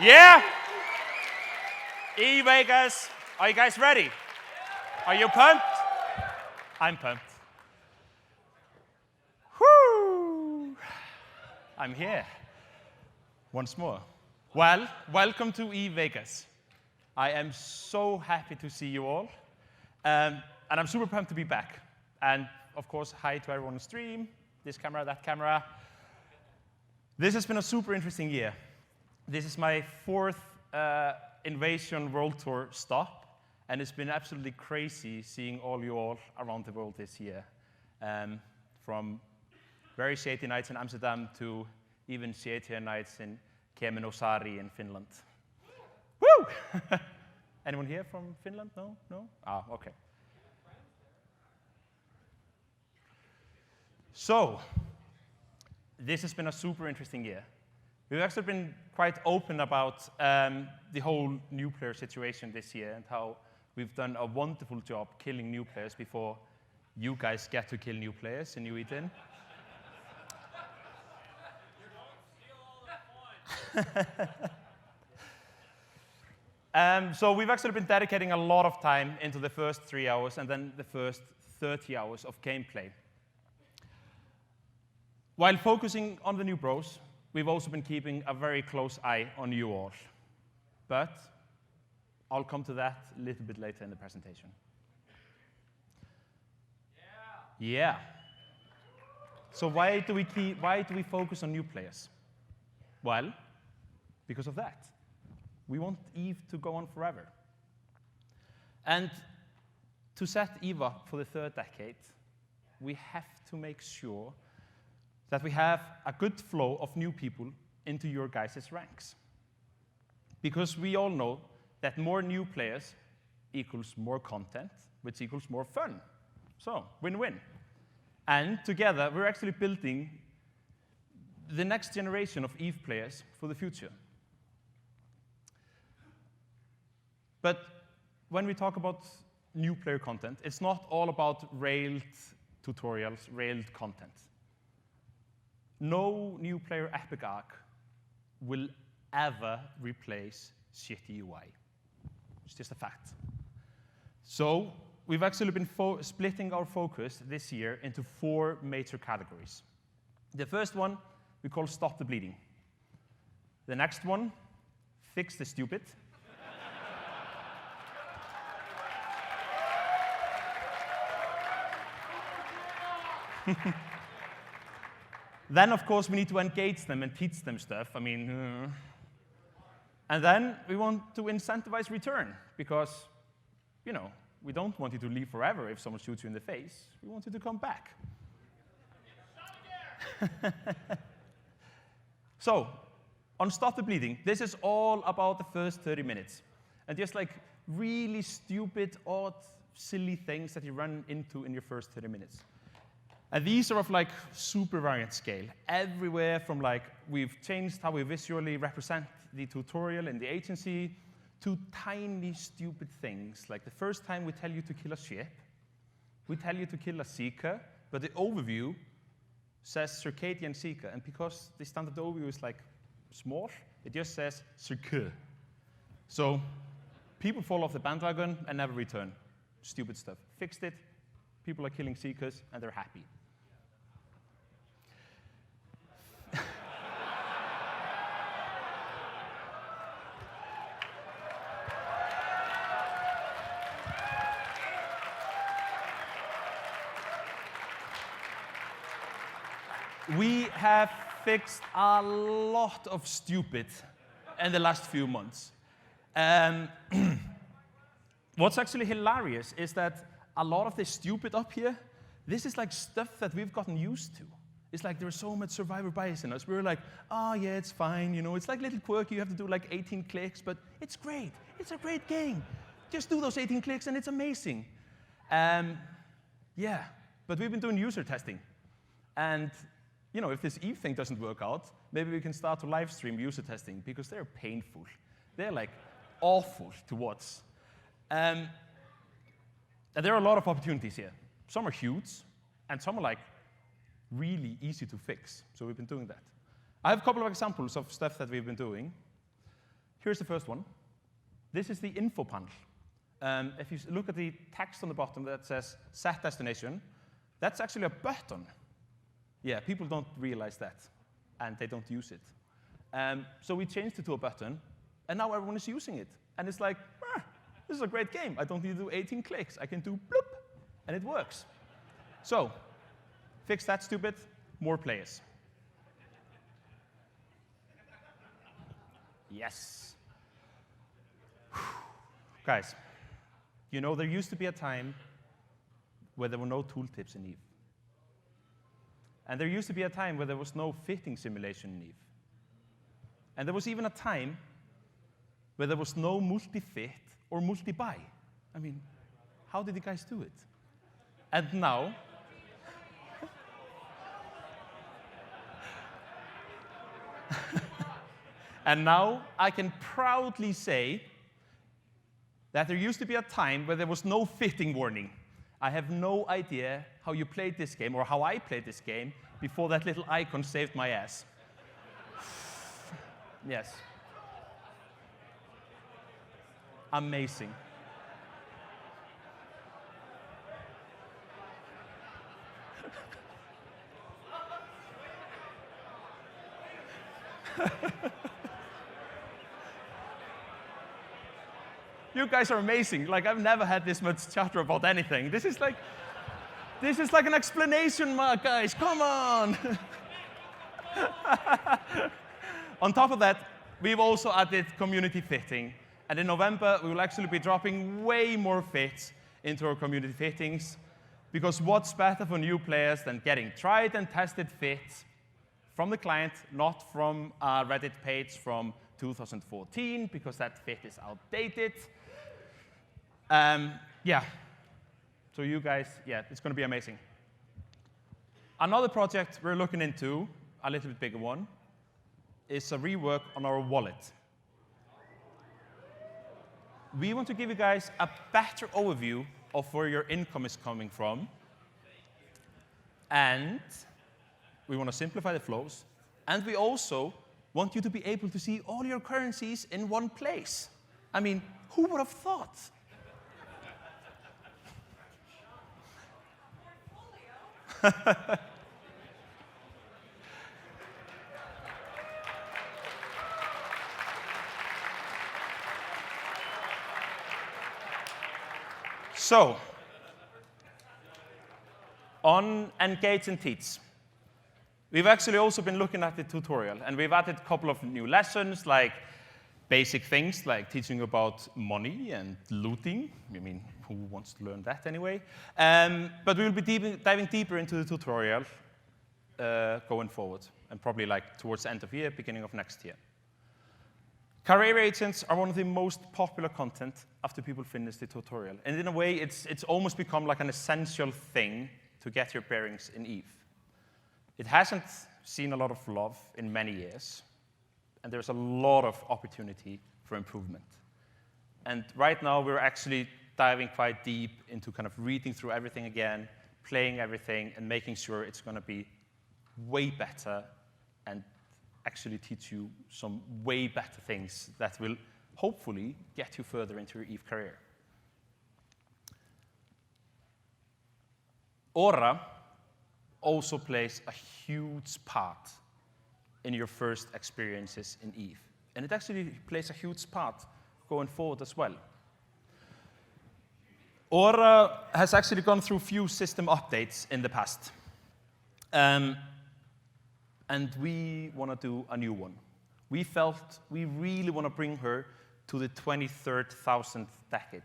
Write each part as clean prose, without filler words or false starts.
Yeah? EVE Vegas, are you guys ready? Are you pumped? I'm pumped. Whoo! I'm here once more. Well, welcome to EVE Vegas. I am so happy to see you all. And I'm super pumped to be back. And of course, hi to everyone on stream, this camera, that camera. This has been a super interesting year. This is my fourth Invasion World Tour stop, and it's been absolutely crazy seeing all you all around the world this year. From very shady nights in Amsterdam to even shadier nights in Keminosari in Finland. Woo! Anyone here from Finland? No? No? Ah, okay. So, this has been a super interesting year. We've actually been quite open about the whole new player situation this year and how we've done a wonderful job killing new players before you guys get to kill new players in New Eden. So we've actually been dedicating a lot of time into the first 3 hours and then the first 30 hours of gameplay. While focusing on the new bros, we've also been keeping a very close eye on you all. But I'll come to that a little bit later in the presentation. Yeah. So why do we focus on new players? Well, because of that. We want EVE to go on forever. And to set EVE up for the third decade, we have to make sure that we have a good flow of new people into your guys' ranks. Because we all know that more new players equals more content, which equals more fun. So, win-win. And together, we're actually building the next generation of EVE players for the future. But when we talk about new player content, it's not all about railed tutorials, railed content. No new player epic arc will ever replace shitty UI. It's just a fact. So we've actually been splitting our focus this year into 4 major categories. The first one we call Stop the Bleeding. The next one, Fix the Stupid. Then, of course, we need to engage them and teach them stuff. I mean, and then we want to incentivize return because, you know, we don't want you to leave forever if someone shoots you in the face. We want you to come back. So, on Stop the Bleeding, this is all about the first 30 minutes. And just like really stupid, odd, silly things that you run into in your first 30 minutes. And these are of like super variant scale. Everywhere from like, we've changed how we visually represent the tutorial in the agency to tiny stupid things. Like the first time we tell you to kill a ship, we tell you to kill a Seeker, but the overview says Circadian Seeker. And because the standard overview is like small, it just says Cirque. So people fall off the bandwagon and never return. Stupid stuff. Fixed it. People are killing Seekers and they're happy. We have fixed a lot of stupid in the last few months. What's actually hilarious is that a lot of the stupid up here, this is like stuff that we've gotten used to. It's like there's so much survivor bias in us. We're like, oh yeah, it's fine, you know, it's like little quirky, you have to do like 18 clicks, but it's great. It's a great game. Just do those 18 clicks and it's amazing. Yeah, but we've been doing user testing. And you know, if this EVE thing doesn't work out, maybe we can start to live stream user testing because they're painful. They're like awful to watch. And there are a lot of opportunities here. Some are huge, and some are like really easy to fix. So we've been doing that. I have a couple of examples of stuff that we've been doing. Here's the first one. This is the info panel. If you look at the text on the bottom that says set destination, that's actually a button. Yeah, people don't realize that, and they don't use it. So we changed it to a button, and now everyone is using it. And it's like, this is a great game. I don't need to do 18 clicks. I can do bloop, and it works. So fix that, stupid. More players. Yes. Guys, you know, there used to be a time where there were no tooltips in EVE. And there used to be a time where there was no fitting simulation in EVE. And there was even a time where there was no multi-fit or multi-buy. I mean, how did you guys do it? And now, I can proudly say that there used to be a time where there was no fitting warning. I have no idea how you played this game or how I played this game before that little icon saved my ass. Yes. Amazing. You guys are amazing. Like, I've never had this much chatter about anything. This is like an explanation mark, guys. Come on. On top of that, we've also added community fitting. And in November, we will actually be dropping way more fits into our community fittings. Because what's better for new players than getting tried and tested fits from the client, not from a Reddit page from 2014, because that fit is outdated. Yeah. So you guys, yeah, it's going to be amazing. Another project we're looking into, a little bit bigger one, is a rework on our wallet. We want to give you guys a better overview of where your income is coming from. And we want to simplify the flows. And we also want you to be able to see all your currencies in one place. I mean, who would have thought? So, on Engage and Teach, we've actually also been looking at the tutorial, and we've added a couple of new lessons, like basic things like teaching about money and looting. I mean, who wants to learn that anyway? But we'll be diving deeper into the tutorial going forward, and probably like towards the end of the year, beginning of next year. Career agents are one of the most popular content after people finish the tutorial. And in a way, it's almost become like an essential thing to get your bearings in EVE. It hasn't seen a lot of love in many years, and there's a lot of opportunity for improvement. And right now, we're actually diving quite deep into kind of reading through everything again, playing everything, and making sure it's going to be way better and actually teach you some way better things that will hopefully get you further into your EVE career. Aura also plays a huge part in your first experiences in EVE. And it actually plays a huge part going forward as well. Aura has actually gone through few system updates in the past. And we want to do a new one. We felt we really want to bring her to the 23,000th decade.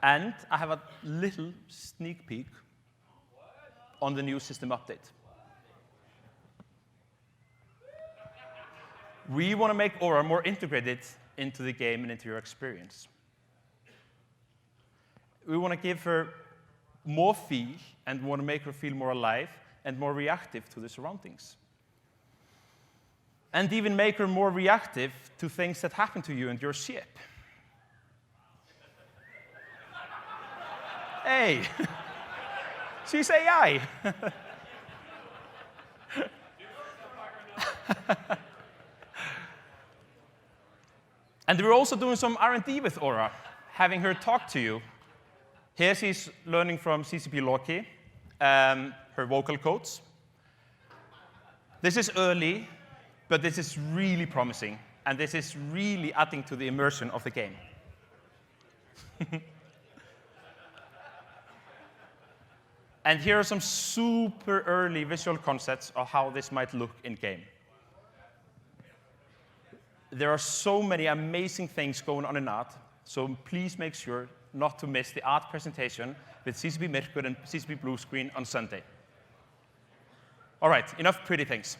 And I have a little sneak peek on the new system update. We want to make Aura more integrated into the game and into your experience. We want to give her more feel and want to make her feel more alive and more reactive to the surroundings. And even make her more reactive to things that happen to you and your ship. Hey, she's AI. And we're also doing some R&D with Aura, having her talk to you. Here she's learning from CCP Loki, her vocal codes. This is early, but this is really promising, and this is really adding to the immersion of the game. And here are some super early visual concepts of how this might look in-game. There are so many amazing things going on in art, so please make sure not to miss the art presentation with CCP Myrkur and CCP Blue Screen on Sunday. All right, enough pretty things.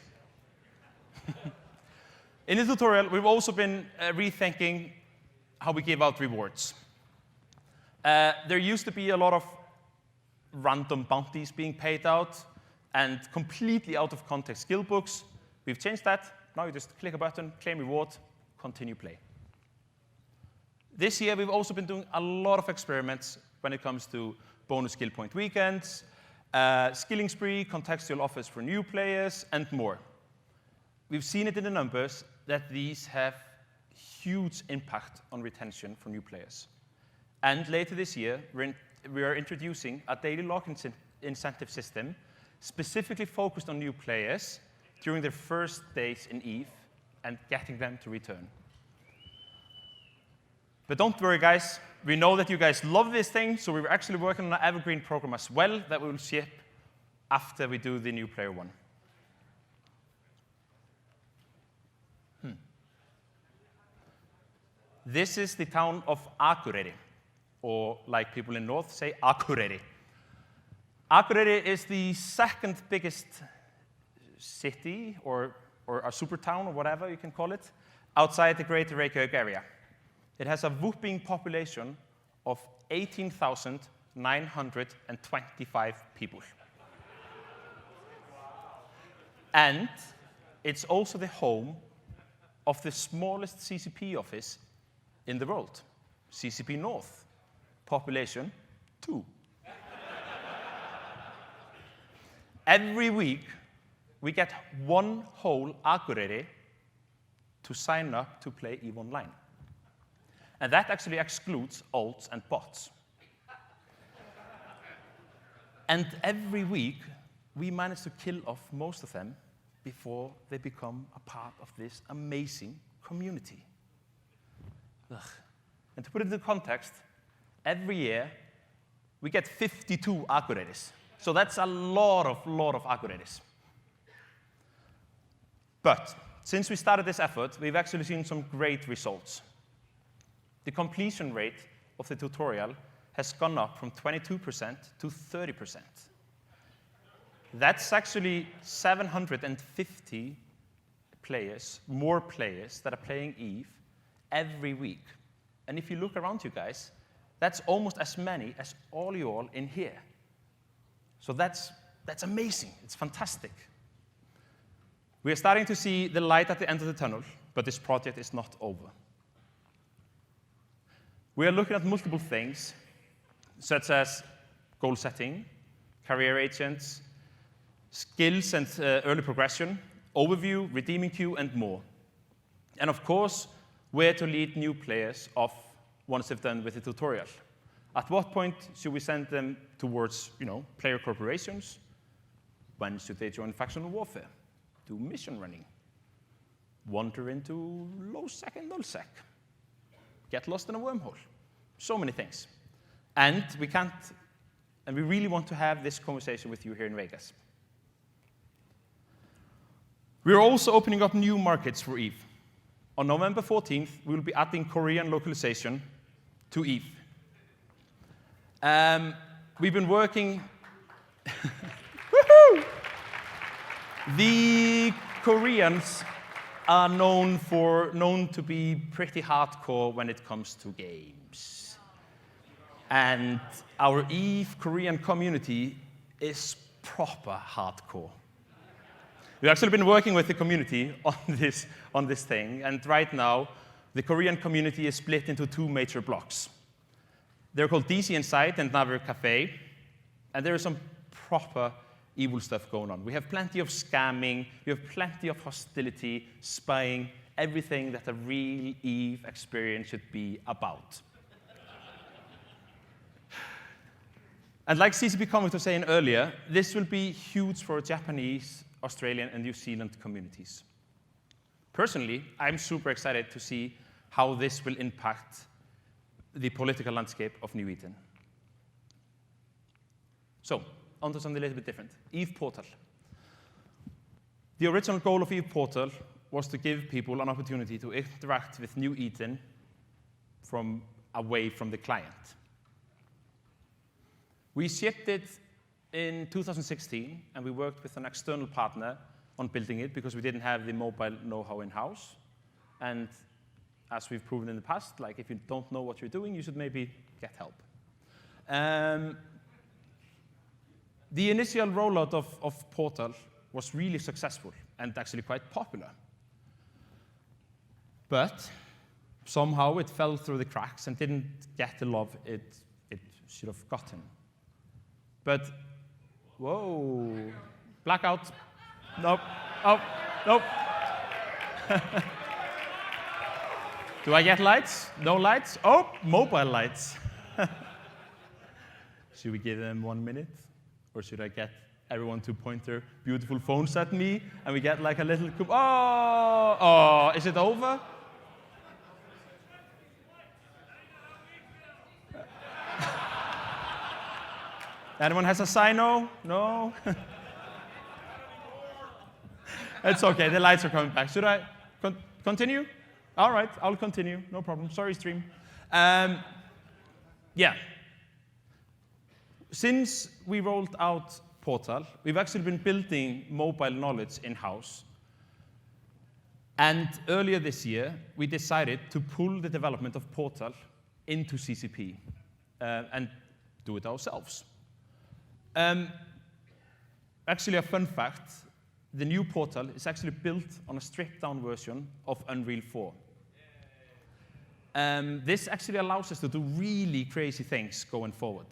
In the tutorial, we've also been rethinking how we give out rewards. There used to be a lot of random bounties being paid out and completely out of context skill books. We've changed that. Now you just click a button, claim reward, continue play. This year, we've also been doing a lot of experiments when it comes to bonus skill point weekends, skilling spree, contextual offers for new players, and more. We've seen it in the numbers that these have huge impact on retention for new players. And later this year, we are introducing a daily login incentive system specifically focused on new players during their first days in EVE and getting them to return. But don't worry, guys. We know that you guys love this thing, so we're actually working on an evergreen program as well that we will ship after we do the new player one. This is the town of Akureyri, or like people in North say, Akureyri. Akureyri is the second biggest city, or a super town, or whatever you can call it, outside the greater Reykjavik area. It has a whopping population of 18,925 people. And it's also the home of the smallest CCP office in the world, CCP North, population 2. Every week, we get one whole Akureyri to sign up to play EVE Online. And that actually excludes alts and bots. And every week, we manage to kill off most of them before they become a part of this amazing community. Ugh. And to put it into context, every year, we get 52 Akureyris. So that's a lot of Akureyris. But since we started this effort, we've actually seen some great results. The completion rate of the tutorial has gone up from 22% to 30%. That's actually 750 players, more players that are playing EVE every week. And if you look around you guys, that's almost as many as all you all in here. So that's amazing. It's fantastic. We are starting to see the light at the end of the tunnel, but this project is not over. We are looking at multiple things, such as goal setting, career agents, skills and early progression, overview, redeeming queue, and more. And of course, where to lead new players off once they've done with the tutorial. At what point should we send them towards, player corporations? When should they join factional warfare? Do mission running? Wander into low-sec and null-sec? Get lost in a wormhole? So many things. And we really want to have this conversation with you here in Vegas. We're also opening up new markets for EVE. On November 14th, we will be adding Korean localization to EVE. We've been working. Woohoo! The Koreans are known to be pretty hardcore when it comes to games. And our EVE Korean community is proper hardcore. We've actually been working with the community on this thing, and right now, the Korean community is split into two major blocks. They're called DC Insight and Naver Cafe, and there is some proper evil stuff going on. We have plenty of scamming, we have plenty of hostility, spying, everything that a real EVE experience should be about. And like CCP Comics was saying earlier, this will be huge for Japanese, Australian, and New Zealand communities. Personally, I'm super excited to see how this will impact the political landscape of New Eden. So, on to something a little bit different. EVE Portal. The original goal of EVE Portal was to give people an opportunity to interact with New Eden from away from the client. We shipped it in 2016, and we worked with an external partner on building it because we didn't have the mobile know-how in-house. And as we've proven in the past, like if you don't know what you're doing, you should maybe get help. The initial rollout of Portal was really successful and actually quite popular. But somehow it fell through the cracks and didn't get the love it should have gotten. But, whoa, blackout. Nope, oh, nope. Do I get lights? No lights? Oh, mobile lights. Should we give them 1 minute? Or should I get everyone to point their beautiful phones at me and we get like a little, oh, is it over? Anyone has a sign? No? No? It's okay, the lights are coming back. Should I continue? All right, I'll continue, no problem. Sorry, stream. Yeah. Since we rolled out Portal, we've actually been building mobile knowledge in-house. And earlier this year, we decided to pull the development of Portal into CCP and do it ourselves. Actually, a fun fact, the new Portal is actually built on a stripped-down version of Unreal 4. This actually allows us to do really crazy things going forward.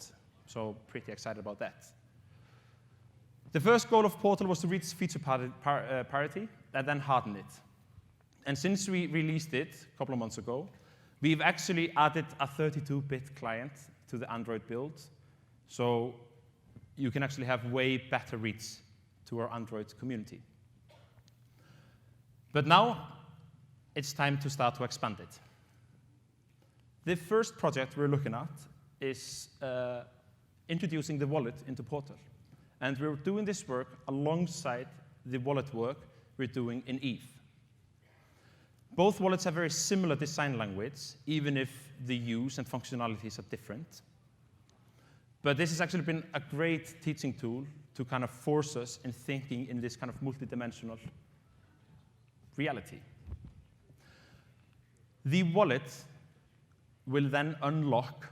So pretty excited about that. The first goal of Portal was to reach feature parity and then harden it. And since we released it a couple of months ago, we've actually added a 32-bit client to the Android build. So you can actually have way better reach to our Android community. But now, it's time to start to expand it. The first project we're looking at is introducing the wallet into Portal. And we're doing this work alongside the wallet work we're doing in EVE. Both wallets have very similar design language, even if the use and functionalities are different. But this has actually been a great teaching tool to kind of force us in thinking in this kind of multidimensional reality. The wallet will then unlock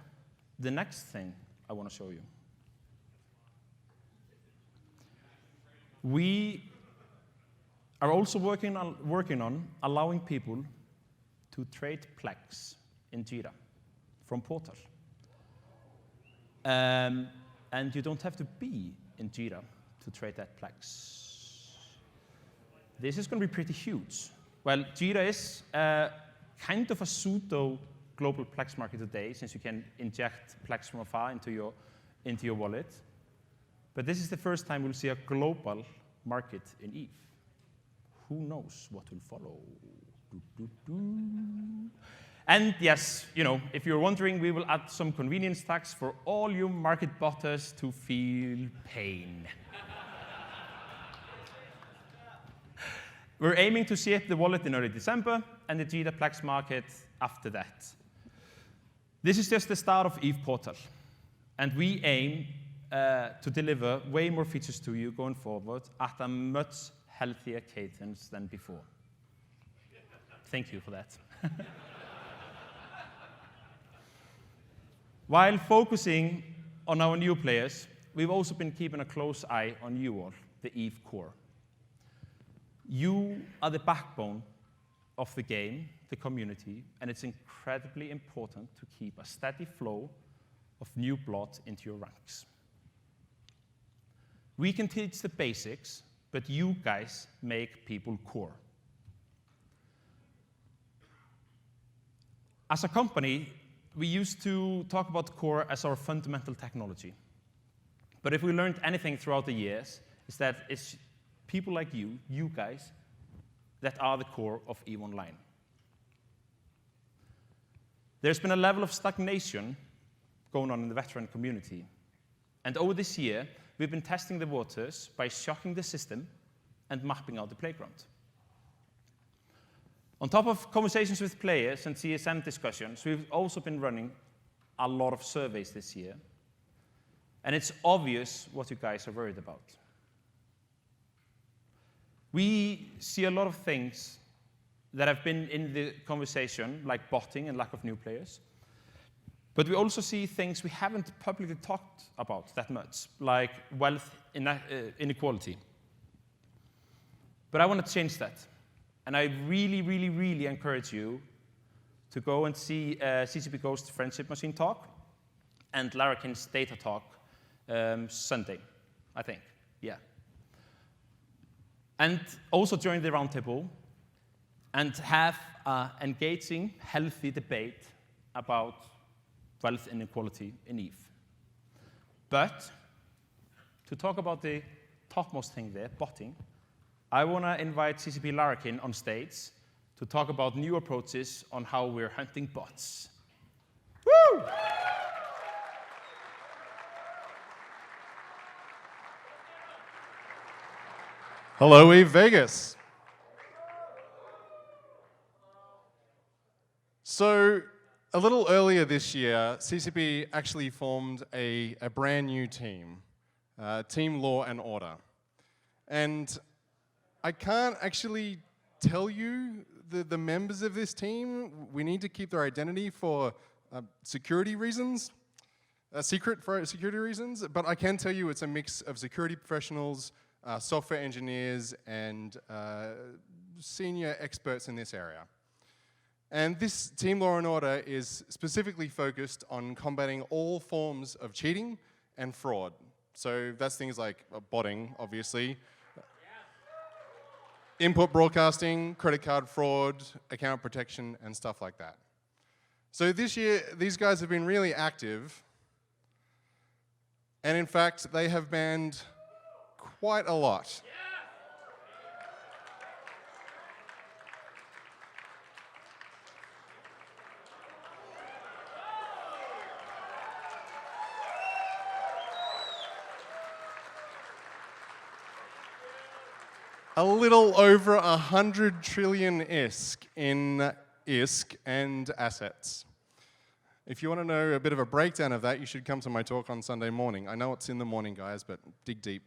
the next thing I want to show you. We are also working on allowing people to trade Plex in Jira from Portal. And you don't have to be in Jira to trade that Plex. This is going to be pretty huge. Well, Jira is kind of a pseudo global Plex market today, since you can inject Plex from afar into your wallet. But this is the first time we'll see a global market in EVE. Who knows what will follow? And yes, if you're wondering, we will add some convenience tax for all you market botters to feel pain. We're aiming to ship the wallet in early December and the Jira Plex market after that. This is just the start of EVE Portal. And we aim to deliver way more features to you going forward at a much healthier cadence than before. Thank you for that. While focusing on our new players, we've also been keeping a close eye on you all, the EVE core. You are the backbone of the game, the community, and it's incredibly important to keep a steady flow of new blood into your ranks. We can teach the basics, but you guys make people core. As a company, we used to talk about core as our fundamental technology. But if we learned anything throughout the years, is that it's people like you guys, that are the core of EVE Online. There's been a level of stagnation going on in the veteran community. And over this year, we've been testing the waters by shocking the system and mapping out the playground. On top of conversations with players and CSM discussions, we've also been running a lot of surveys this year. And it's obvious what you guys are worried about. We see a lot of things that have been in the conversation, like botting and lack of new players. But we also see things we haven't publicly talked about that much, like wealth inequality. But I want to change that. And I really, really, really encourage you to go and see CCP Ghost Friendship Machine talk and Larrikin's data talk Sunday, I think. Yeah. And also join the roundtable and have an engaging, healthy debate about wealth inequality in EVE. But to talk about the topmost thing there, botting, I want to invite CCP Larrikin on stage to talk about new approaches on how we're hunting bots. Woo! Hello, EVE Vegas. So, a little earlier this year, CCP actually formed a brand new team, Team Law and Order. And I can't actually tell you the members of this team. We need to keep their identity for security reasons, secret for security reasons, but I can tell you it's a mix of security professionals, software engineers, and senior experts in this area. And this Team Law and Order is specifically focused on combating all forms of cheating and fraud. So that's things like botting, obviously, input broadcasting, credit card fraud, account protection, and stuff like that. So this year, these guys have been really active. And in fact, they have banned quite a lot. A little over 100 trillion ISK in ISK and assets. If you want to know a bit of a breakdown of that, you should come to my talk on Sunday morning. I know it's in the morning, guys, but dig deep.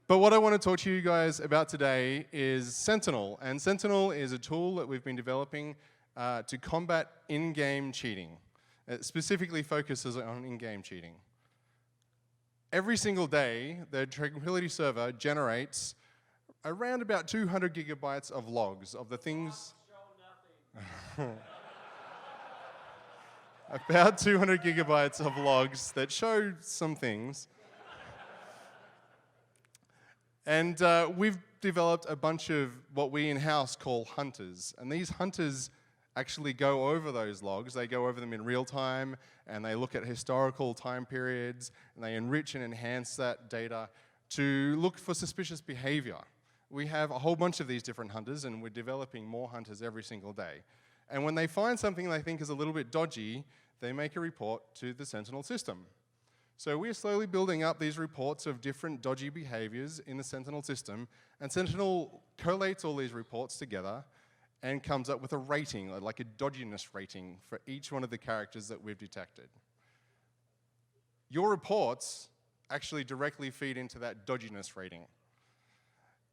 But what I want to talk to you guys about today is Sentinel. And Sentinel is a tool that we've been developing to combat in-game cheating. It specifically focuses on in-game cheating. Every single day, the Tranquility server generates around about 200 gigabytes of logs of the things. About 200 gigabytes of logs that show some things. And we've developed a bunch of what we in-house call hunters. And these hunters actually go over those logs. They go over them in real time, and they look at historical time periods, and they enrich and enhance that data to look for suspicious behavior. We have a whole bunch of these different hunters, and we're developing more hunters every single day. And when they find something they think is a little bit dodgy, they make a report to the Sentinel system. So we're slowly building up these reports of different dodgy behaviors in the Sentinel system, and Sentinel collates all these reports together and comes up with a rating, like a dodginess rating for each one of the characters that we've detected. Your reports actually directly feed into that dodginess rating.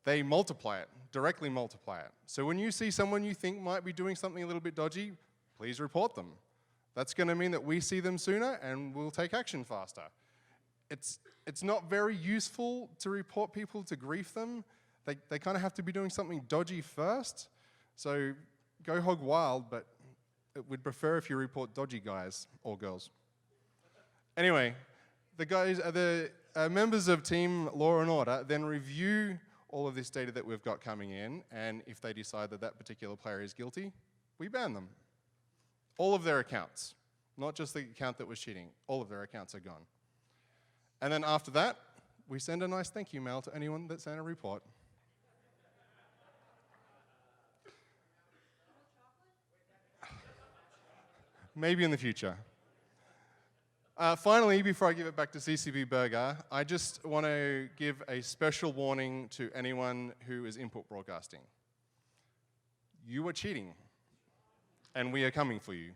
They multiply it, directly multiply it. So when you see someone you think might be doing something a little bit dodgy, please report them. That's going to mean that we see them sooner and we'll take action faster. It's not very useful to report people to grief them. They kind of have to be doing something dodgy first. So go hog wild, but we'd prefer if you report dodgy guys or girls. Anyway, the members of Team Law and Order then review all of this data that we've got coming in, and if they decide that that particular player is guilty, we ban them. All of their accounts, not just the account that was cheating. All of their accounts are gone. And then after that, we send a nice thank you mail to anyone that sent a report. Maybe in the future. Finally, before I give it back to CCP Burger, I just want to give a special warning to anyone who is input broadcasting. You are cheating, and we are coming for you.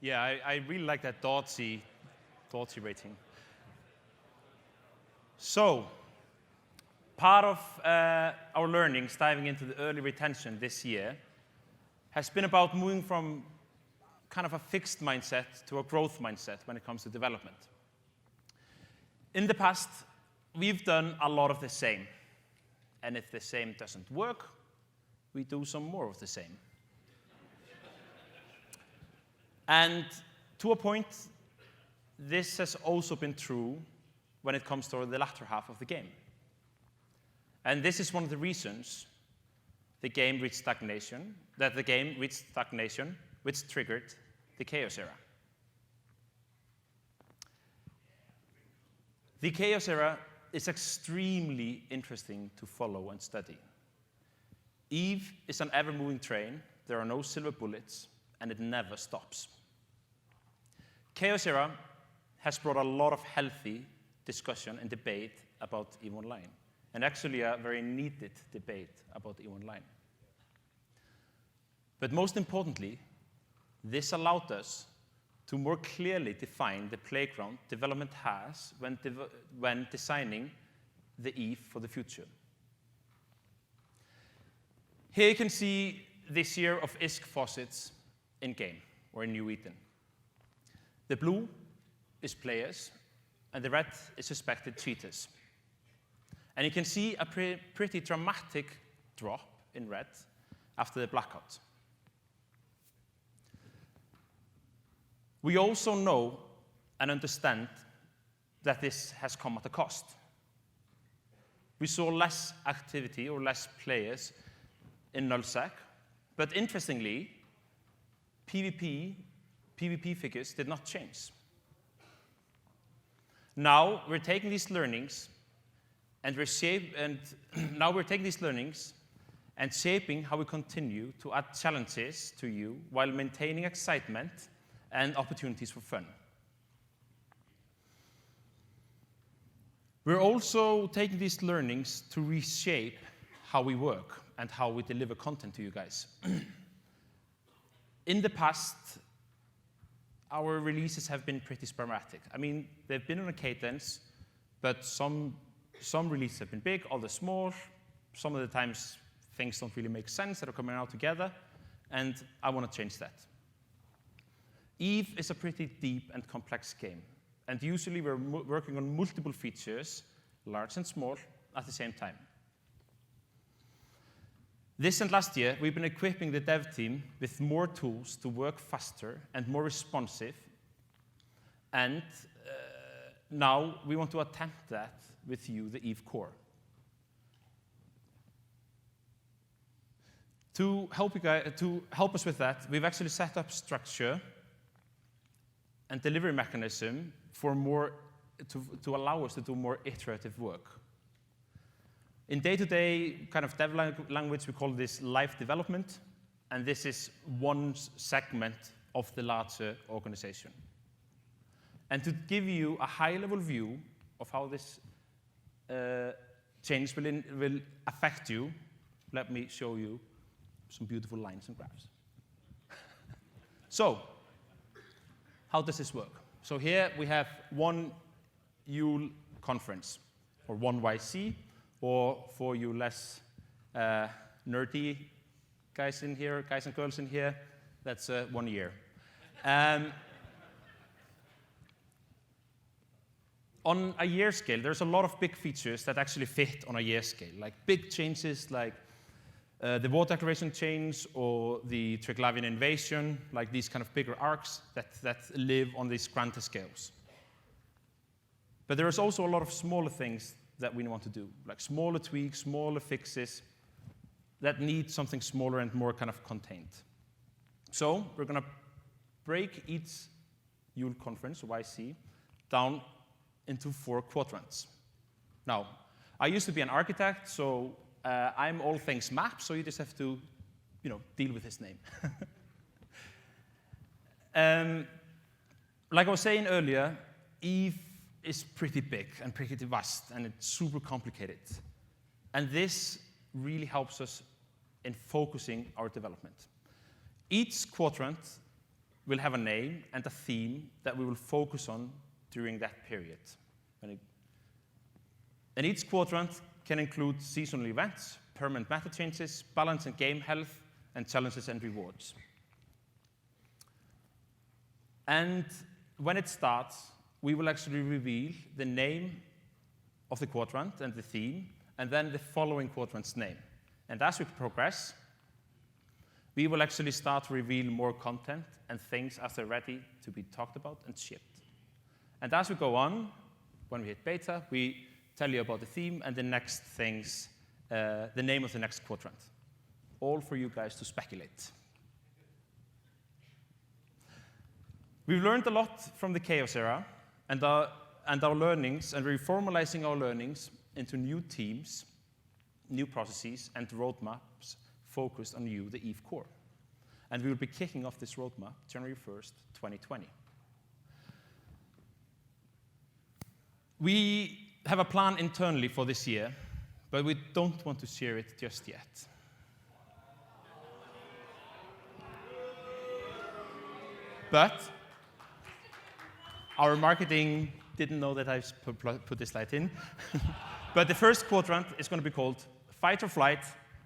Yeah, I really like that Dotsy rating. So, part of our learnings diving into the early retention this year has been about moving from kind of a fixed mindset to a growth mindset when it comes to development. In the past, we've done a lot of the same. And if the same doesn't work, we do some more of the same. And to a point, this has also been true when it comes to the latter half of the game. And this is one of the reasons the game reached stagnation, which triggered the chaos era. The chaos era is extremely interesting to follow and study. EVE is an ever-moving train. There are no silver bullets, and it never stops. Chaos era has brought a lot of healthy discussion and debate about EVE Online, and actually a very needed debate about EVE Online. But most importantly, this allowed us to more clearly define the playground development has when designing the EVE for the future. Here you can see this year of ISK faucets in-game, or in New Eden. The blue is players, and the red is suspected cheaters. And you can see a pretty dramatic drop in red after the blackout. We also know and understand that this has come at a cost. We saw less activity or less players in nullsec, but interestingly, PvP figures did not change. Now we're taking these learnings and shaping how we continue to add challenges to you while maintaining excitement and opportunities for fun. We're also taking these learnings to reshape how we work and how we deliver content to you guys. In the past, our releases have been pretty sporadic. I mean, they've been on a cadence, but some releases have been big, others small. Some of the times, things don't really make sense that are coming out together, and I want to change that. EVE is a pretty deep and complex game, and usually we're working on multiple features, large and small, at the same time. This and last year, we've been equipping the dev team with more tools to work faster and more responsive, and now we want to attempt that with you, the EVE core. To help us with that, we've actually set up structure and delivery mechanism for to allow us to do more iterative work. In day-to-day kind of dev language, we call this live development, and this is one segment of the larger organization. And to give you a high-level view of how this change will affect you, let me show you some beautiful lines and graphs. So, how does this work? So here we have one YOUL conference, or one YC, or for you less nerdy guys and girls in here, that's 1 year. On a year scale, there's a lot of big features that actually fit on a year scale, like big changes like The war declaration chains or the Triglavian invasion, like these kind of bigger arcs that live on these grander scales. But there's also a lot of smaller things that we want to do, like smaller tweaks, smaller fixes that need something smaller and more kind of contained. So we're going to break each YOUL conference, or YC, down into 4 quadrants. Now, I used to be an architect, so I'm all things map, so you just have to, deal with his name. Like I was saying earlier, EVE is pretty big and pretty vast, and it's super complicated. And this really helps us in focusing our development. Each quadrant will have a name and a theme that we will focus on during that period. And each quadrant can include seasonal events, permanent meta changes, balance and game health, and challenges and rewards. And when it starts, we will actually reveal the name of the quadrant and the theme, and then the following quadrant's name. And as we progress, we will actually start to reveal more content and things as they're ready to be talked about and shipped. And as we go on, when we hit beta, we tell you about the theme and the next things, the name of the next quadrant. All for you guys to speculate. We've learned a lot from the chaos era and our learnings, and we're formalizing our learnings into new teams, new processes, and roadmaps focused on the EVE core. And we will be kicking off this roadmap January 1st, 2020. We have a plan internally for this year, but we don't want to share it just yet. But our marketing didn't know that I put this slide in. But the first quadrant is going to be called Fight or Flight,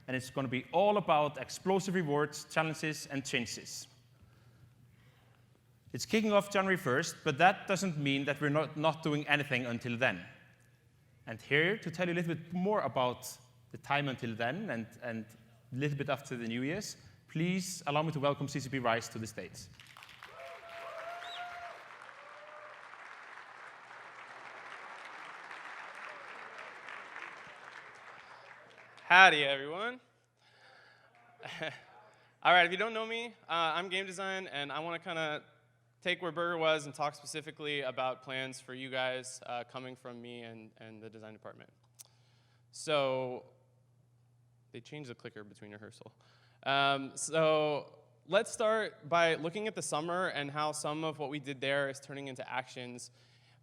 and it's going to be all about explosive rewards, challenges, and changes. It's kicking off January 1st, but that doesn't mean that we're not doing anything until then. And here to tell you a little bit more about the time until then and a little bit after the New Year's, please allow me to welcome CCP Rise to the stage. Howdy, everyone. All right, if you don't know me, I'm game design, and I want to kind of take where Burger was and talk specifically about plans for you guys coming from me and the design department. So they changed the clicker between rehearsal. So let's start by looking at the summer and how some of what we did there is turning into actions,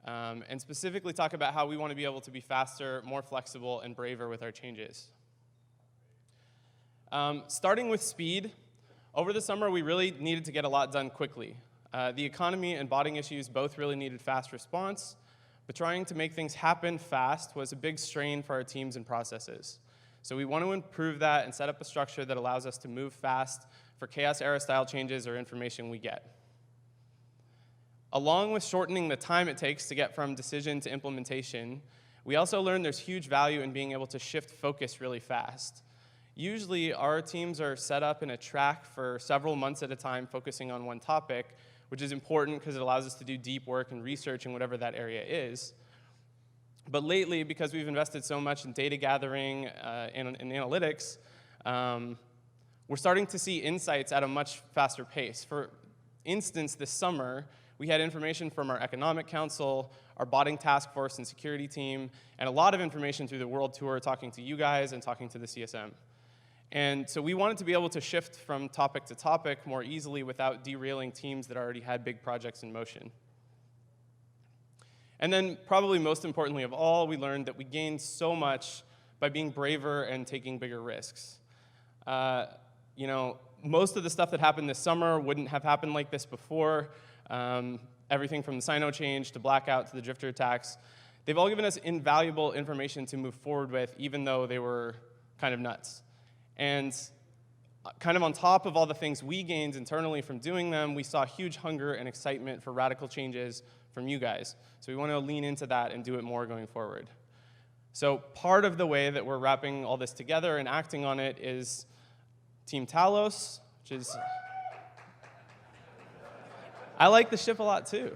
and specifically talk about how we want to be able to be faster, more flexible, and braver with our changes. Starting with speed, over the summer we really needed to get a lot done quickly. The economy and botting issues both really needed fast response, but trying to make things happen fast was a big strain for our teams and processes. So we want to improve that and set up a structure that allows us to move fast for chaos era style changes or information we get. Along with shortening the time it takes to get from decision to implementation, we also learned there's huge value in being able to shift focus really fast. Usually, our teams are set up in a track for several months at a time, focusing on one topic, which is important because it allows us to do deep work and research in whatever that area is. But lately, because we've invested so much in data gathering and analytics, we're starting to see insights at a much faster pace. For instance, this summer, we had information from our economic council, our botting task force and security team, and a lot of information through the world tour, talking to you guys and talking to the CSM. And so we wanted to be able to shift from topic to topic more easily without derailing teams that already had big projects in motion. And then probably most importantly of all, we learned that we gained so much by being braver and taking bigger risks. Most of the stuff that happened this summer wouldn't have happened like this before. Everything from the Sino change to blackout to the drifter attacks. They've all given us invaluable information to move forward with, even though they were kind of nuts. And kind of on top of all the things we gained internally from doing them, we saw huge hunger and excitement for radical changes from you guys. So we want to lean into that and do it more going forward. So part of the way that we're wrapping all this together and acting on it is Team Talos, which is, I like the ship a lot too.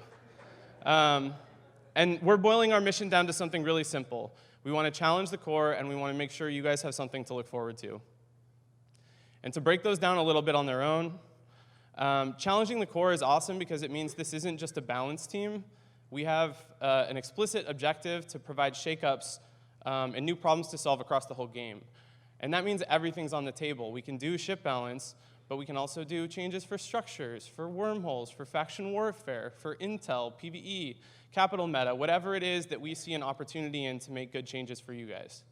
And we're boiling our mission down to something really simple. We want to challenge the core, and we want to make sure you guys have something to look forward to. And to break those down a little bit on their own, challenging the core is awesome because it means this isn't just a balance team. We have an explicit objective to provide shakeups and new problems to solve across the whole game. And that means everything's on the table. We can do ship balance, but we can also do changes for structures, for wormholes, for faction warfare, for intel, PvE, capital meta, whatever it is that we see an opportunity in to make good changes for you guys.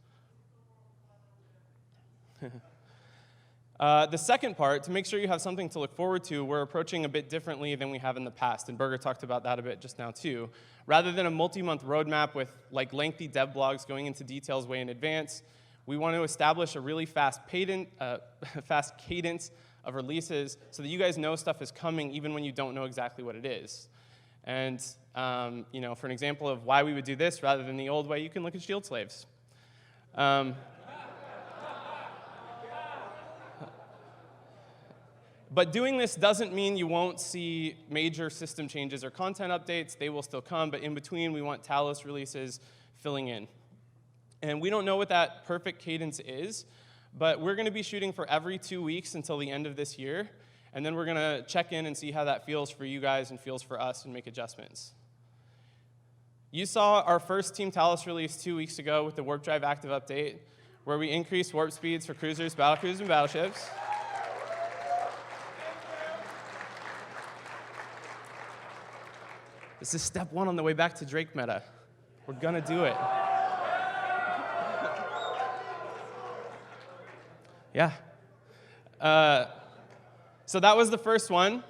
The second part, to make sure you have something to look forward to, we're approaching a bit differently than we have in the past, and Burger talked about that a bit just now too. Rather than a multi-month roadmap with like lengthy dev blogs going into details way in advance, we want to establish a really fast cadence of releases so that you guys know stuff is coming even when you don't know exactly what it is. And you know, for an example of why we would do this rather than the old way, you can look at Shield Slaves. But doing this doesn't mean you won't see major system changes or content updates. They will still come, but in between, we want Talos releases filling in. And we don't know what that perfect cadence is, but we're going to be shooting for every 2 weeks until the end of this year, and then we're going to check in and see how that feels for you guys and feels for us and make adjustments. You saw our first Team Talos release 2 weeks ago with the Warp Drive Active update, where we increased warp speeds for cruisers, battlecruisers, and battleships. This is step one on the way back to Drake meta. We're gonna do it. Yeah. So that was the first one.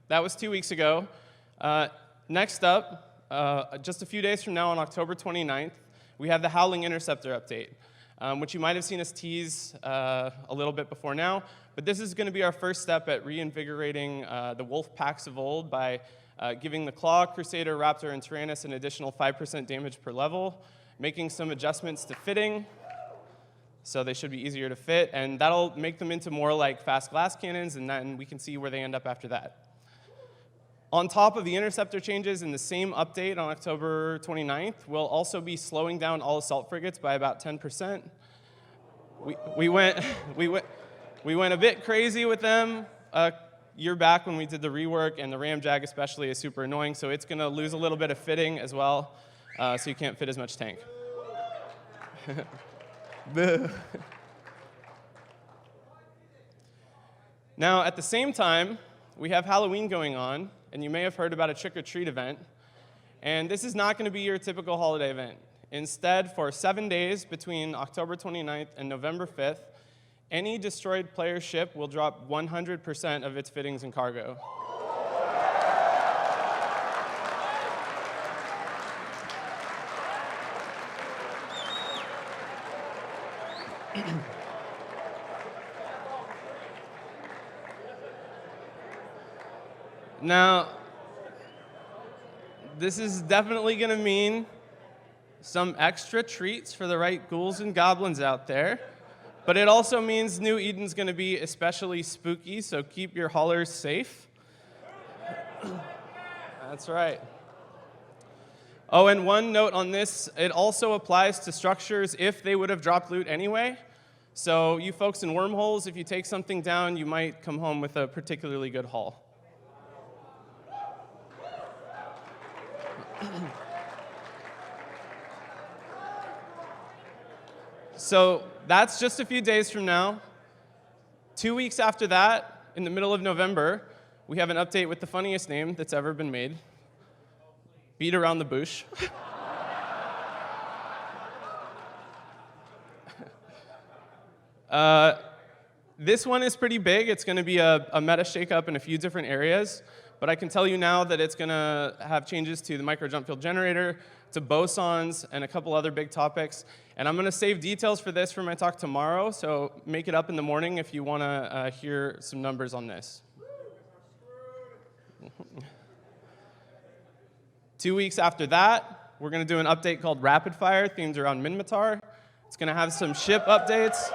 That was 2 weeks ago. Next up, just a few days from now on October 29th, we have the HOWLING Interceptor update, which you might have seen us tease a little bit before now. But this is gonna be our first step at reinvigorating the wolf packs of old by giving the Claw, Crusader, Raptor, and Tyrannus an additional 5% damage per level, making some adjustments to fitting, so they should be easier to fit, and that'll make them into more like fast glass cannons, and then we can see where they end up after that. On top of the Interceptor changes in the same update on October 29th, we'll also be slowing down all assault frigates by about 10%. We went a bit crazy with them year back when we did the rework, and the Ramjag especially is super annoying, so it's going to lose a little bit of fitting as well, so you can't fit as much tank. Now, at the same time, we have Halloween going on, and you may have heard about a trick-or-treat event, and this is not going to be your typical holiday event. Instead, for 7 days between October 29th and November 5th, any destroyed player ship will drop 100% of its fittings and cargo. Now, this is definitely going to mean some extra treats for the right ghouls and goblins out there. But it also means New Eden's going to be especially spooky, so keep your haulers safe. That's right. Oh, and one note on this, it also applies to structures if they would have dropped loot anyway. So you folks in wormholes, if you take something down, you might come home with a particularly good haul. So that's just a few days from now. 2 weeks after that, in the middle of November, we have an update with the funniest name that's ever been made. Beat around the bush. This one is pretty big. It's going to be a meta shakeup in a few different areas. But I can tell you now that it's going to have changes to the micro jump field generator, to bosons, and a couple other big topics. And I'm going to save details for this for my talk tomorrow, so make it up in the morning if you want to hear some numbers on this. 2 weeks after that, we're going to do an update called Rapid Fire, themed around Minmatar. It's going to have some ship updates.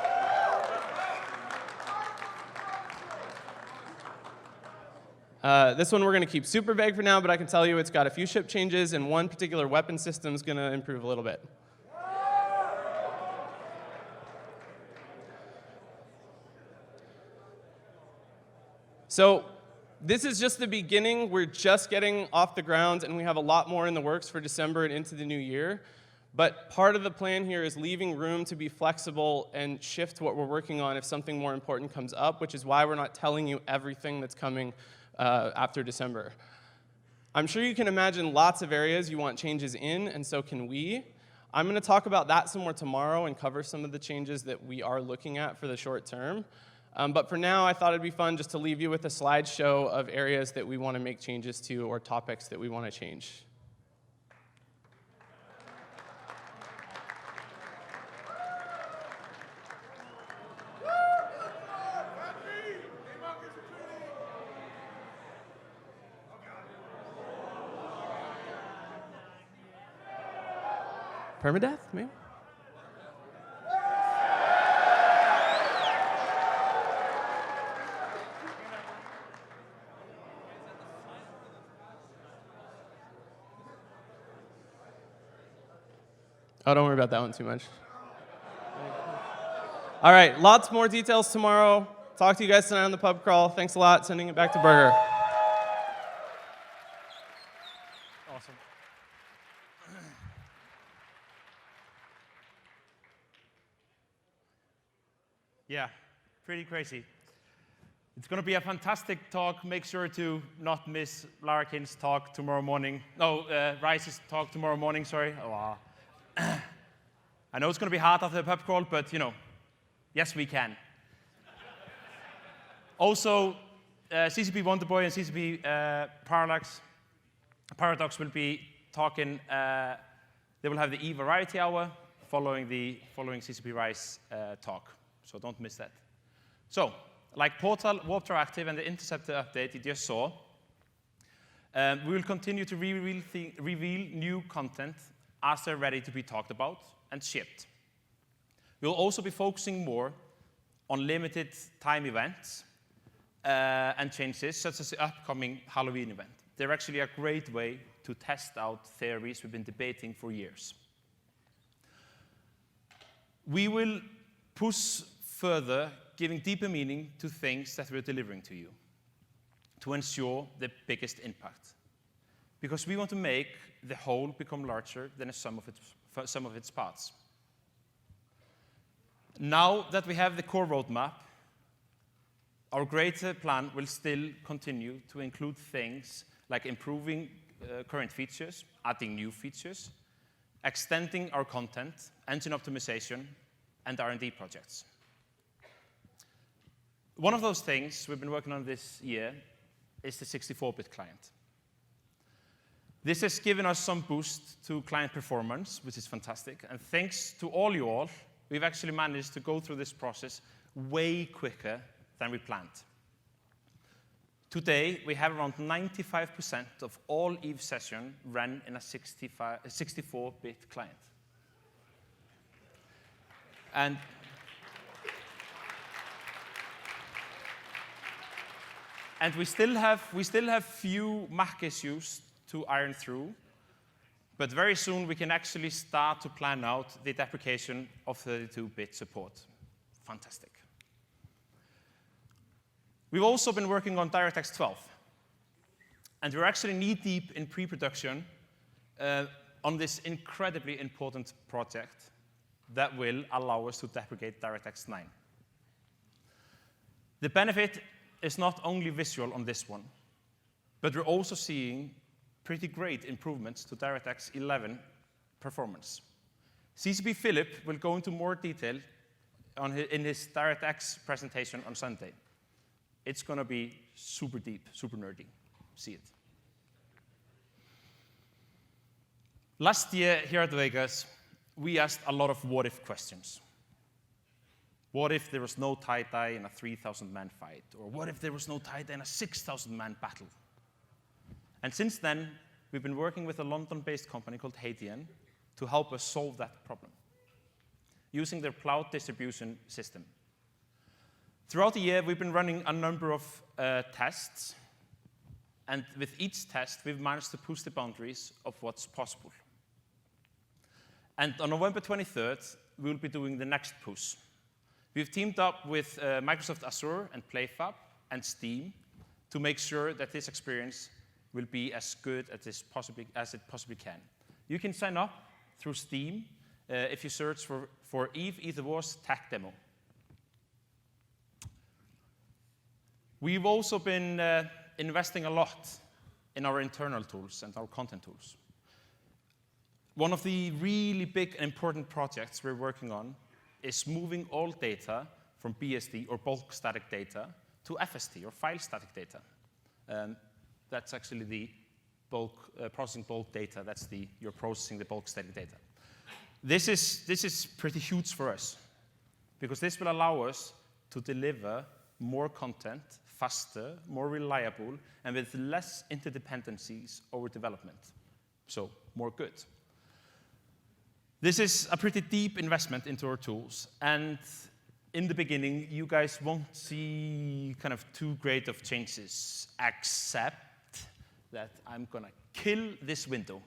This one we're going to keep super vague for now, but I can tell you it's got a few ship changes, and one particular weapon system is going to improve a little bit. So this is just the beginning. We're just getting off the ground, and we have a lot more in the works for December and into the new year. But part of the plan here is leaving room to be flexible and shift what we're working on if something more important comes up, which is why we're not telling you everything that's coming after December. I'm sure you can imagine lots of areas you want changes in, and so can we. I'm going to talk about that some more tomorrow and cover some of the changes that we are looking at for the short term. But for now, I thought it'd be fun just to leave you with a slideshow of areas that we want to make changes to or topics that we want to change. Permadeath, maybe? Oh, don't worry about that one too much. All right, lots more details tomorrow. Talk to you guys tonight on the pub crawl. Thanks a lot. Sending it back to Burger. Awesome. Yeah, pretty crazy. It's going to be a fantastic talk. Make sure to not miss Larkin's talk tomorrow morning. No, Rice's talk tomorrow morning, sorry. Oh, wow. I know it's going to be hard after the pub crawl, but, you know, yes, we can. Also, CCP Wonderboy and CCP Paradox will be talking. They will have the EVE Variety Hour following CCP Rice talk, so don't miss that. So, like Portal, Warp Active, and the Interceptor update you just saw, we will continue to reveal new content as they're ready to be talked about and shipped. We'll also be focusing more on limited time events and changes, such as the upcoming Halloween event. They're actually a great way to test out theories we've been debating for years. We will push further, giving deeper meaning to things that we're delivering to you to ensure the biggest impact. Because we want to make the whole become larger than the sum of its parts. Now that we have the core roadmap, our greater plan will still continue to include things like improving current features, adding new features, extending our content, engine optimization, and R&D projects. One of those things we've been working on this year is the 64-bit client. This has given us some boost to client performance, which is fantastic. And thanks to you all, we've actually managed to go through this process way quicker than we planned. Today, we have around 95% of all EVE sessions run in a 64-bit client. And we still have few Mac issues to iron through, but very soon we can actually start to plan out the deprecation of 32-bit support. Fantastic. We've also been working on DirectX 12, and we're actually knee-deep in pre-production on this incredibly important project that will allow us to deprecate DirectX 9. The benefit is not only visual on this one, but we're also seeing pretty great improvements to DirectX 11 performance. CCP Philip will go into more detail in his DirectX presentation on Sunday. It's going to be super deep, super nerdy. See it. Last year here at Vegas, we asked a lot of what-if questions. What if there was no tie-dye in a 3,000-man fight? Or what if there was no tie-dye in a 6,000-man battle? And since then, we've been working with a London-based company called Hadean to help us solve that problem, using their cloud distribution system. Throughout the year, we've been running a number of tests And with each test, we've managed to push the boundaries of what's possible. And on November 23rd, we'll be doing the next push. We've teamed up with Microsoft Azure and PlayFab and Steam to make sure that this experience will be as good as it possibly can. You can sign up through Steam if you search for EVE the Wars Tech Demo. We've also been investing a lot in our internal tools and our content tools. One of the really big and important projects we're working on is moving all data from BSD, or bulk static data, to FST, or file static data. That's actually the processing bulk data. You're processing the bulk static data. This is pretty huge for us, because this will allow us to deliver more content faster, more reliable, and with less interdependencies over development. So more good. This is a pretty deep investment into our tools, and in the beginning, you guys won't see kind of too great of changes, except that I'm gonna kill this window.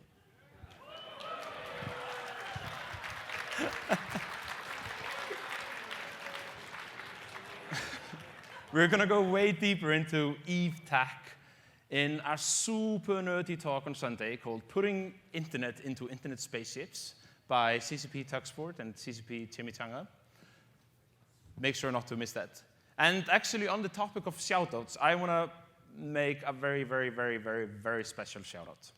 We're going to go way deeper into EVE Tech in a super nerdy talk on Sunday called Putting Internet into Internet Spaceships by CCP Tuxford and CCP Chimichanga. Make sure not to miss that. And actually, on the topic of shoutouts, I want to make a very, very, very, very, very special shoutout.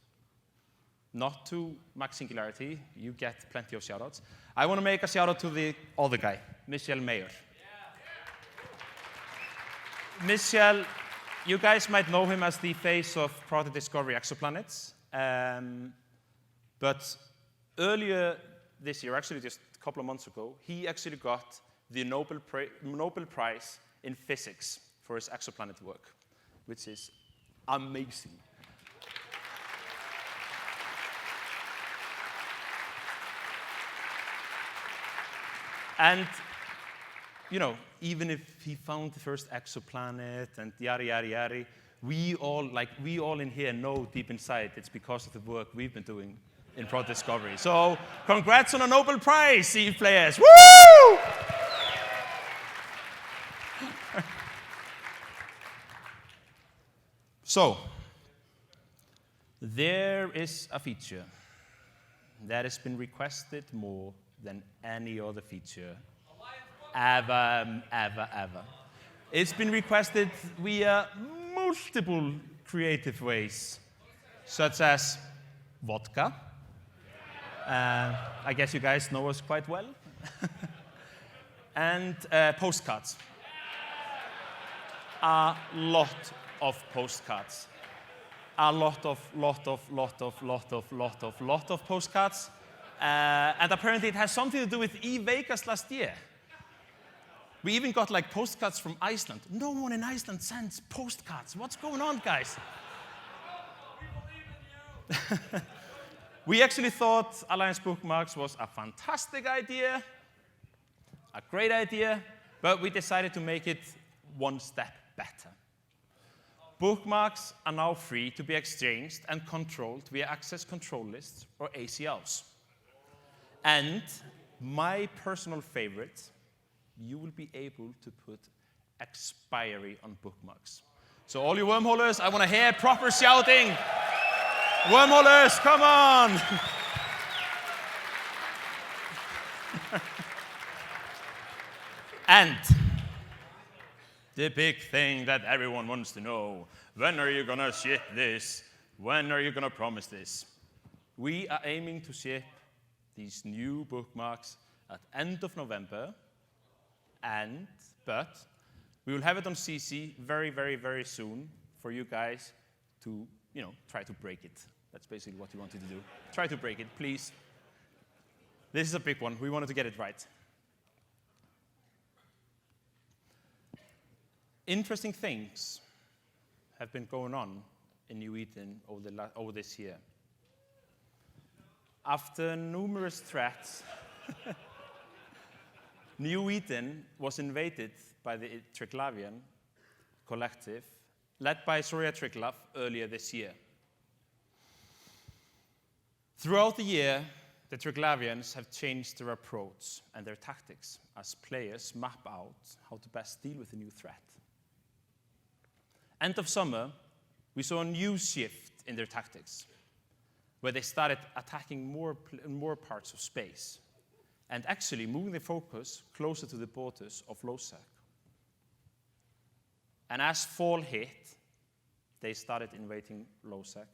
Not to Max Singularity. You get plenty of shoutouts. I want to make a shoutout to the other guy, Michel Mayer. Michel, you guys might know him as the face of Product Discovery Exoplanets. But earlier this year, actually just a couple of months ago, he actually got the Nobel Prize in Physics for his exoplanet work, which is amazing. And you know, even if he found the first exoplanet and yada, yada, yada, we all in here know deep inside it's because of the work we've been doing in Product Discovery. So congrats on a Nobel Prize, EVE players. Woo! So, there is a feature that has been requested more than any other feature ever. It's been requested via multiple creative ways, such as vodka. I guess you guys know us quite well. And postcards. A lot of postcards. A lot of postcards. And apparently it has something to do with EVE Vegas last year. We even got like postcards from Iceland. No one in Iceland sends postcards. What's going on, guys? We believe in you. We actually thought Alliance Bookmarks was a fantastic idea, a great idea, but we decided to make it one step better. Bookmarks are now free to be exchanged and controlled via access control lists, or ACLs. And my personal favorite, you will be able to put expiry on bookmarks. So all you wormholers, I want to hear proper shouting. Wormholers, come on! And the big thing that everyone wants to know, when are you going to ship this? When are you going to promise this? We are aiming to ship these new bookmarks at end of November. But we will have it on CC very, very, very soon for you guys to, try to break it. That's basically what we wanted to do. Try to break it, please. This is a big one. We wanted to get it right. Interesting things have been going on in New Eden over this year. After numerous threats, New Eden was invaded by the Triglavian collective led by Zoria Triglav earlier this year. Throughout the year, the Triglavians have changed their approach and their tactics as players map out how to best deal with the new threat. End of summer, we saw a new shift in their tactics, where they started attacking more parts of space and actually moving their focus closer to the borders of Losec. And as fall hit, they started invading Losec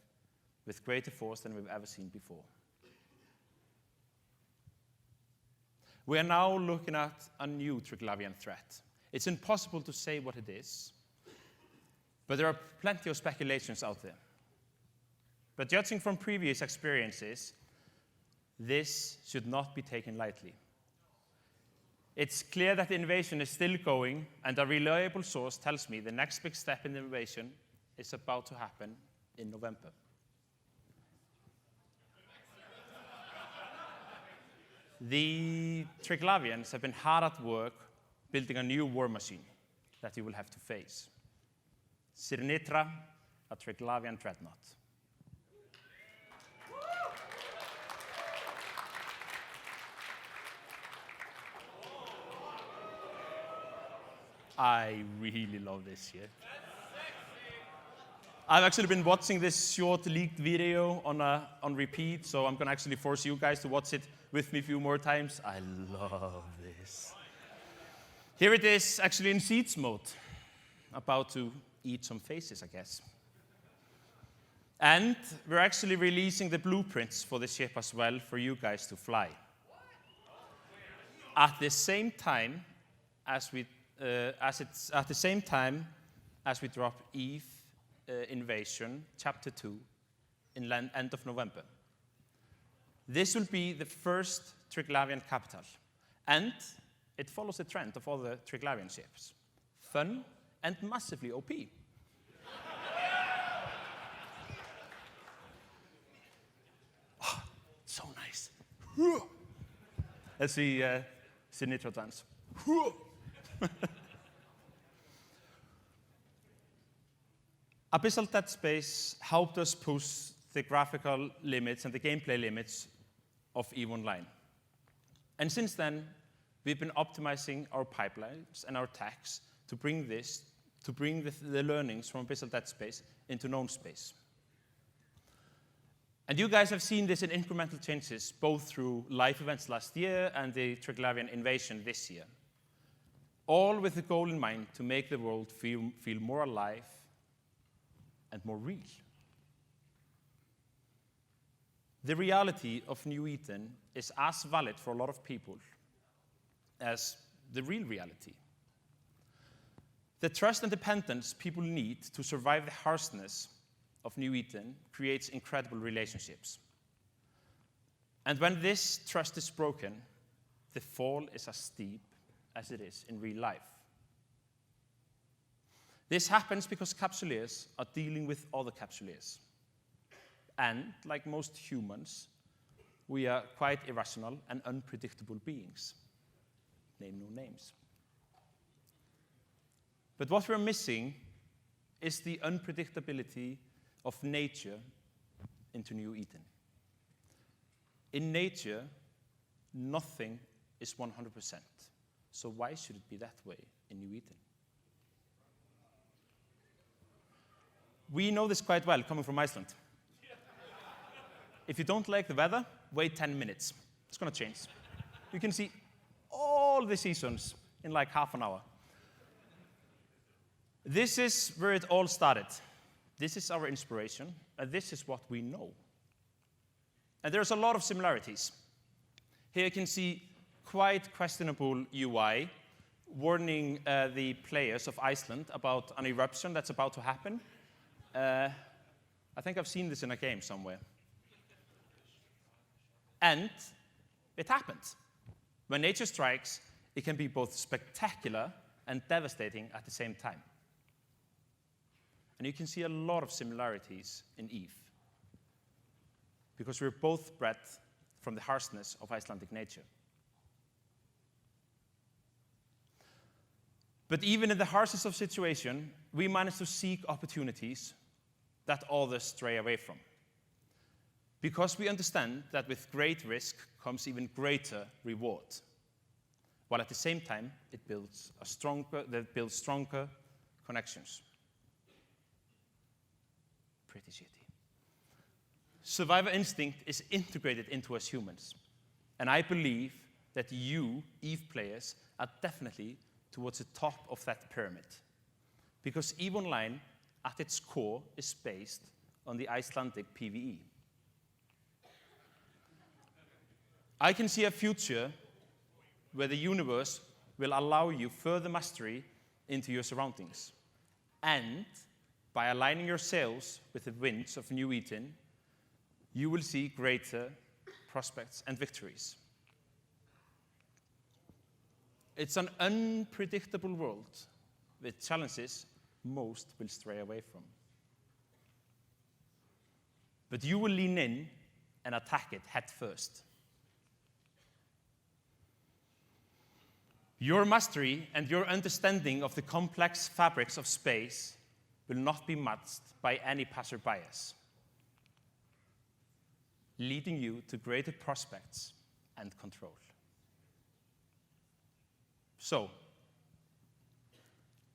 with greater force than we've ever seen before. We are now looking at a new Triglavian threat. It's impossible to say what it is, but there are plenty of speculations out there. But judging from previous experiences, this should not be taken lightly. It's clear that the invasion is still going, and a reliable source tells me the next big step in the invasion is about to happen in November. The Triglavians have been hard at work building a new war machine that you will have to face. Sirnitra, a Triglavian dreadnought. I really love this shit. I've actually been watching this short leaked video on repeat, so I'm going to actually force you guys to watch it with me a few more times. I love this. Here it is, actually in Siege mode. About to eat some faces, I guess. And we're actually releasing the blueprints for the ship as well for you guys to fly. At the same time as we drop EVE Invasion Chapter 2 in end of November. This will be the first Triglavian capital, and it follows the trend of all the Triglavian ships. Fun and massively OP. Oh, so nice. Let's see Sinitra dance. Abyssal Dead Space helped us push the graphical limits and the gameplay limits of EVE Online. And since then, we've been optimizing our pipelines and our techs to bring the learnings from Abyssal Dead Space into known space. And you guys have seen this in incremental changes, both through live events last year and the Triglavian invasion this year. All with the goal in mind to make the world feel more alive and more real. The reality of New Eden is as valid for a lot of people as the real reality. The trust and dependence people need to survive the harshness of New Eden creates incredible relationships. And when this trust is broken, the fall is as steep as it is in real life. This happens because capsuleers are dealing with other capsuleers. And, like most humans, we are quite irrational and unpredictable beings. Name no names. But what we're missing is the unpredictability of nature into New Eden. In nature, nothing is 100%. So why should it be that way in New Eden? We know this quite well, coming from Iceland. If you don't like the weather, wait 10 minutes. It's going to change. You can see all the seasons in like half an hour. This is where it all started. This is our inspiration, and this is what we know. And there's a lot of similarities. Here you can see quite questionable UI, warning the players of Iceland about an eruption that's about to happen. I think I've seen this in a game somewhere. And it happens. When nature strikes, it can be both spectacular and devastating at the same time. And you can see a lot of similarities in EVE, because we're both bred from the harshness of Icelandic nature. But even in the harshest of situations, we manage to seek opportunities that others stray away from. Because we understand that with great risk comes even greater reward, while at the same time it builds stronger connections. Pretty shitty. Survivor instinct is integrated into us humans, and I believe that you, EVE players, are definitely towards the top of that pyramid, because EVE Online, at its core, is based on the Icelandic PvE. I can see a future where the universe will allow you further mastery into your surroundings. And by aligning yourselves with the winds of New Eden, you will see greater prospects and victories. It's an unpredictable world with challenges most will stray away from. But you will lean in and attack it head first. Your mastery and your understanding of the complex fabrics of space will not be matched by any passerbyers, leading you to greater prospects and control. So,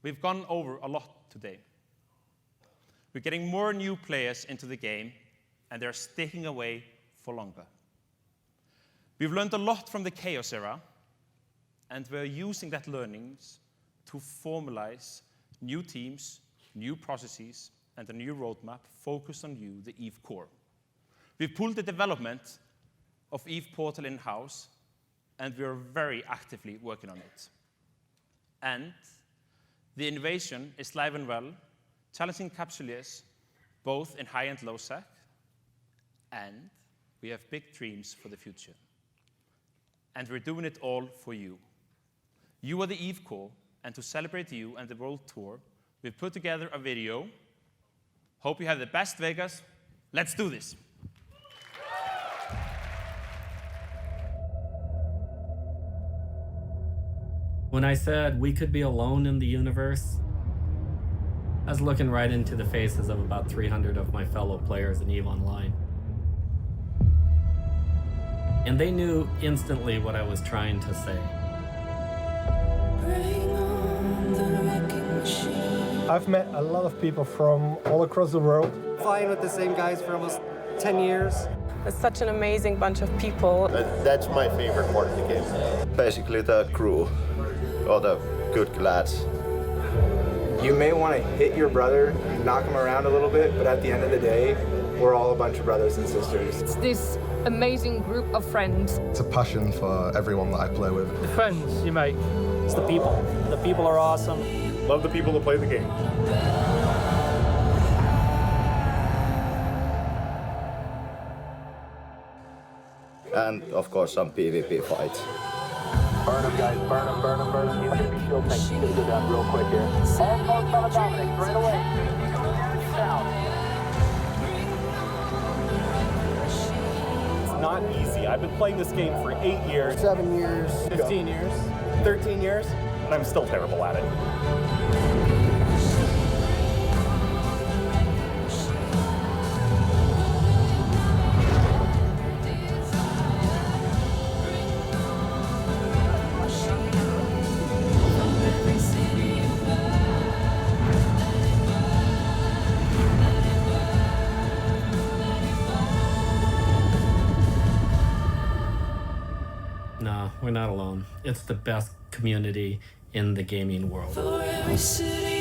we've gone over a lot today. We're getting more new players into the game, and they're sticking away for longer. We've learned a lot from the Chaos era, and we're using that learnings to formalize new teams, new processes, and a new roadmap focused on you, the EVE core. We've pulled the development of EVE Portal in-house, and we're very actively working on it. And the innovation is live and well, challenging capsuleers both in high and low sec, and we have big dreams for the future. And we're doing it all for you. You are the EVE core, and to celebrate you and the world tour, we've put together a video. Hope you have the best Vegas. Let's do this. When I said we could be alone in the universe, I was looking right into the faces of about 300 of my fellow players in EVE Online. And they knew instantly what I was trying to say. I've met a lot of people from all across the world. Flying with the same guys for almost 10 years. It's such an amazing bunch of people. That's my favorite part of the game. Basically the crew, all the good lads. You may want to hit your brother, knock him around a little bit, but at the end of the day, we're all a bunch of brothers and sisters. It's this amazing group of friends. It's a passion for everyone that I play with. The friends you make. It's the people. The people are awesome. Love the people that play the game. And of course some PvP fights. Burn them, guys. Burn them, burn them, burn them. He's gonna be shield tank. He's gonna go down real quick here. All focus on Dominic right away. It's not easy. I've been playing this game for 8 years. 7 years. 15 years. 13 years. And I'm still terrible at it. No, we're not alone. It's the best community in the gaming world. For every city